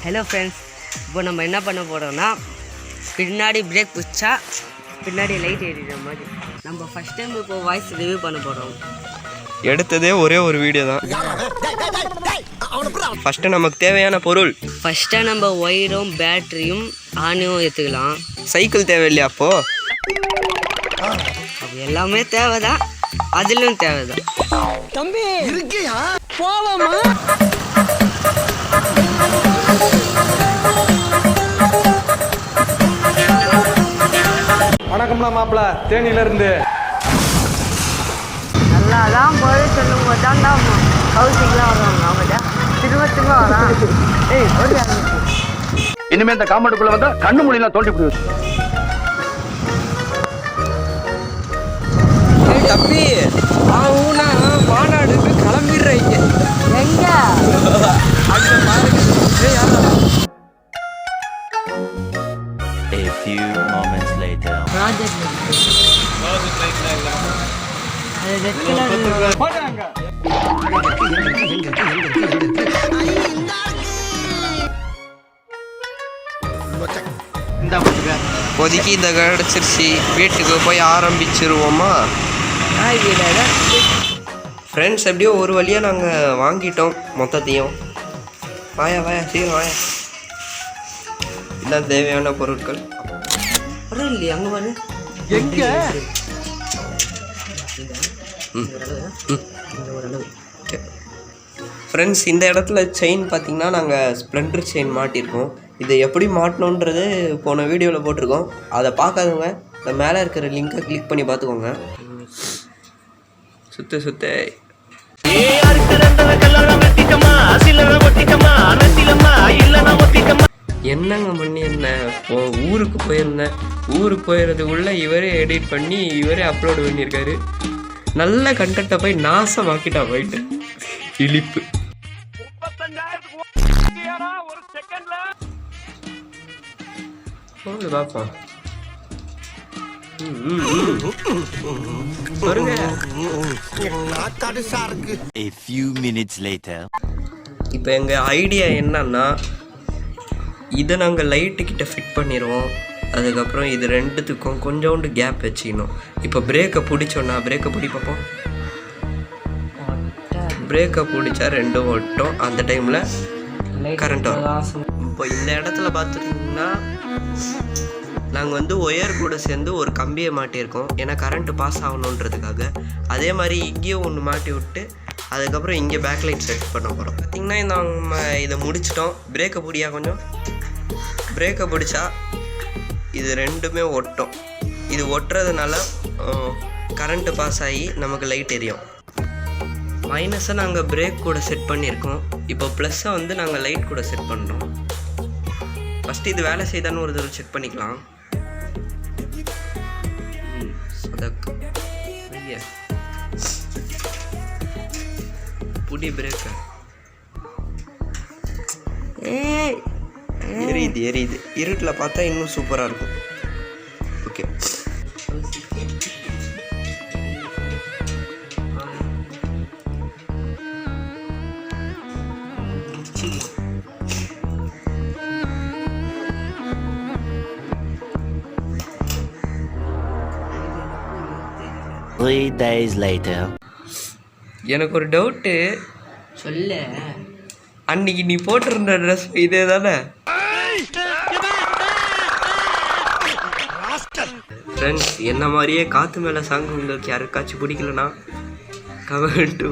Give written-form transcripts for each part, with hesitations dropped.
Hello friends, இப்போ நம்ம என்ன பண்ண போகிறோம்னா, பின்னாடி பிரேக் பிடிச்சா பின்னாடி லைட் எரிகிற மாதிரி நம்ம ஃபஸ்ட் டைம் இப்போ வாய்ஸ் ரிவ்யூ பண்ண போகிறோம். எடுத்ததே ஒரே ஒரு வீடியோ தான். ஃபஸ்ட்டு நமக்கு தேவையான பொருள், ஃபஸ்ட்டாக நம்ம ஒயரும் பேட்டரியும் ஆணியும் எடுத்துக்கலாம். சைக்கிள் தேவையில்லையா? அப்போது அது எல்லாமே தேவைதான், அதிலும் தேவைதான். தம்பி இருக்கியா போவாமா? வணக்கம்லாம் மாப்பிள்ள, தேனியிலேருந்து. நல்லா தான் போய் சொல்லும் போது தான்டா ஹவுசிங்லாம் வருவாங்க. அவங்க திரும்ப வரான். ஏய் ஓடி இனிமே இந்த காம்பவுண்டுக்குள்ள வந்தா கண்ணு மொழியெல்லாம் தோண்டி போடுவது. தம்பி ஆனா மாநாடுக்கு கிளம்பிடுறீங்க. எங்க அங்க பாருங்க. A few moments later. Project அது ரெட் கலர் போட்டாங்க. இப்போதைக்கு இந்த கிடச்சிருச்சு, வீட்டுக்கு போய் ஆரம்பிச்சிருவோமா? ஃப்ரெண்ட்ஸ், எப்படியோ ஒரு வழியாக நாங்கள் வாங்கிட்டோம் மொத்தத்தையும். வாயா வாயா சீக்கிரம் வாயா. இதான் தேவையான பொருட்கள். அப்புறம் இல்லையா அங்கே பாரு எங்க ஃப்ரெண்ட்ஸ், இந்த இடத்துல செயின் பார்த்திங்கன்னா நாங்கள் ஸ்ப்ளெண்டர் செயின் மாட்டியிருக்கோம். இதை எப்படி மாட்டணுன்றது போன வீடியோவில் போட்டிருக்கோம். அதை பார்க்காதவங்க இந்த மேலே இருக்கிற லிங்கை கிளிக் பண்ணி பார்த்துக்கோங்க. சுத்த சுத்த என்னங்க பண்ணி என்ன, ஊருக்கு போயிருந்தேன். ஊருக்கு போயிடுறதுக்குள்ளே இவரே எடிட் பண்ணி இவரே அப்லோடு பண்ணியிருக்காரு. நல்ல கண்டென்ட்டை போய் நாசமாக்கிட்டா போயிட்டு இழிப்பு. பார்ப்போம். A few minutes later. இப்போ எங்கள் ஐடியா என்னன்னா, இதை நாங்கள் லைட்டுக்கிட்ட ஃபிட் பண்ணிடுவோம். அதுக்கப்புறம் இது ரெண்டுத்துக்கும் கொஞ்சோண்டு கேப் வச்சுக்கணும். இப்போ பிரேக்கை பிடிச்சோன்னா, பிரேக்கை பிடி பார்ப்போம். பிரேக்கை பிடிச்சா ரெண்டும் ஓட்டும். அந்த டைமில் கரண்ட் வரும். இப்போ இந்த இடத்துல பார்த்துட்டிங்கன்னா நாங்கள் ஒயர் கூட சேர்ந்து ஒரு கம்பியை மாட்டியிருக்கோம். ஏன்னா கரண்ட்டு பாஸ் ஆகணுன்றதுக்காக. அதே மாதிரி இங்கேயும் ஒன்று மாட்டி விட்டு அதுக்கப்புறம் இங்கே பேக் லைட் செட் பண்ண போகிறோம். பார்த்திங்கன்னா நம்ம இதை முடிச்சிட்டோம். பிரேக்கை பிடியா, கொஞ்சம் பிரேக்கை பிடிச்சா இது ரெண்டுமே ஒட்டும். இது ஒட்டுறதுனால கரண்ட்டு பாஸ் ஆகி நமக்கு லைட் எரியும். மைனஸை நாங்கள் பிரேக் கூட செட் பண்ணியிருக்கோம். இப்போ ப்ளஸ்ஸை நாங்கள் லைட் கூட செட் பண்ணுறோம். ஃபஸ்ட்டு இது வேலை செய்தான்னு ஒரு தடவை செக் பண்ணிக்கலாம். புடி பிரேக்க எரியுது எரியுது. இருட்டில் பார்த்தா இன்னும் சூப்பராக இருக்கும். Okay, Three days later. எனக்கு ஒரு டவுட்டு. சொல்ல, அன்னைக்கு நீ போட்டிருந்த ட்ரெஸ் இதே தானே? ஃப்ரெண்ட்ஸ், என்ன மாதிரியே காற்று மேலே சாங் உங்களுக்கு யாருக்காச்சும் பிடிக்கலனா கமெண்ட்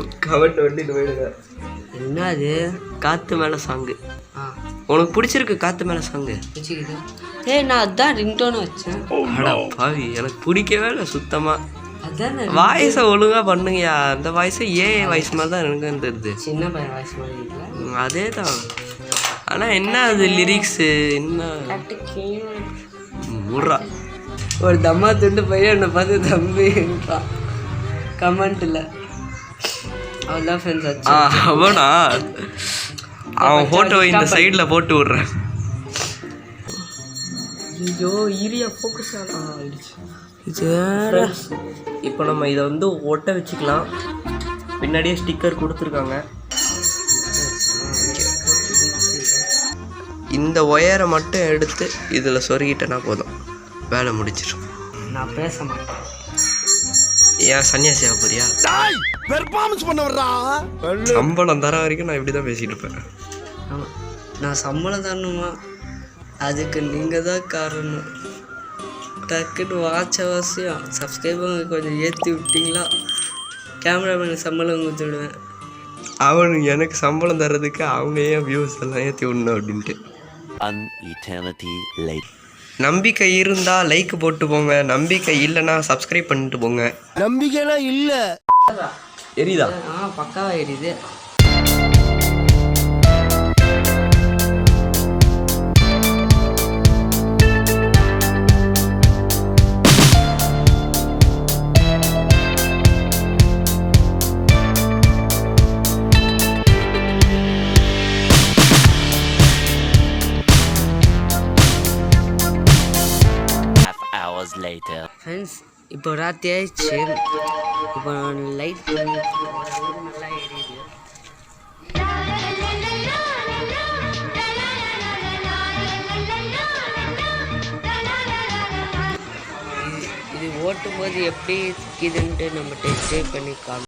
வந்துட்டு போயிடுங்க. என்ன அது காற்று மேலே சாங்கு உனக்கு பிடிச்சிருக்கு? காற்று மேலே சாங்கு வச்சுக்கிது. நான் அதான் ரிங்டோன்னு வச்சேன். அடா பாவி, எனக்கு பிடிக்கவே இல்லை சுத்தமாக. அதான் வாய்ஸை ஒழுங்காக பண்ணுங்கயா. அந்த வாய்ஸை வாய்ஸ் மாதிரி தான் எனக்கு தெரியுது. சின்ன பையன் வாய்ஸ் மாதிரி அதே தான். ஆனால் என்ன அது லிரிக்ஸு என்ன முறா. ஒரு தம்மா துண்டு பையன் என்னை பார்த்து தம்பின்றான் கமெண்ட்டில். அவன்தான் ஃப்ரெண்ட்ஸ் ஆச்சு. அவனா? அவன் ஃபோட்டோ இந்த சைடில் போட்டு விட்றேன். ஐயோ ஈரியா ஃபோக்கஸ் ஆகிடுச்சு. இப்போ நம்ம இதை ஒட்ட வச்சுக்கலாம். பின்னாடியே ஸ்டிக்கர் கொடுத்துருக்காங்க. இந்த ஒயரை மட்டும் எடுத்து இதில் சொருகிட்டேன்னா போதும், வேலை முடிச்சிடும். நான் பேச மாட்டேன். ஏன் சன்னியாசியா போறியா? பெர்ஃபார்மன்ஸ் பண்ண வர்றா. சம்பளம் தர வரைக்கும் நான் இப்படி தான் பேசிட்டு இருப்பேன். ஆமாம், நான் சம்பளம் தரணுமா? அதுக்கு நீங்கள் தான் காரணம். டக்குன்னு வாட்ச் அவசியம் சப்ஸ்கிரைபர் கொஞ்சம் ஏற்றி விட்டிங்களா, கேமராமேனுக்கு சம்பளம் கொடுத்து விடுவேன். அவனுக்கு எனக்கு சம்பளம் தர்றதுக்கு அவங்க ஏன் வியூஸ் எல்லாம் ஏற்றி விடணும் அப்படின்ட்டு. An eternity later. நம்பிக்கை இருந்தால் லைக் போட்டு போங்க, நம்பிக்கை இல்லைன்னா சப்ஸ்கிரைப் பண்ணிட்டு போங்க. நம்பிக்கைலாம் இல்ல. எரியுதா? பக்காவா எரியுது. Later. ஃப்ரெண்ட்ஸ், இப்போ ராத்திரி ஆயிடுச்சு. இப்போ லைட் நல்லா எரியுது. இது ஓட்டும் போது எப்படி இருக்குதுன்ட்டு நம்ம டெஸ்டே பண்ணி காமிக்கிறோம்.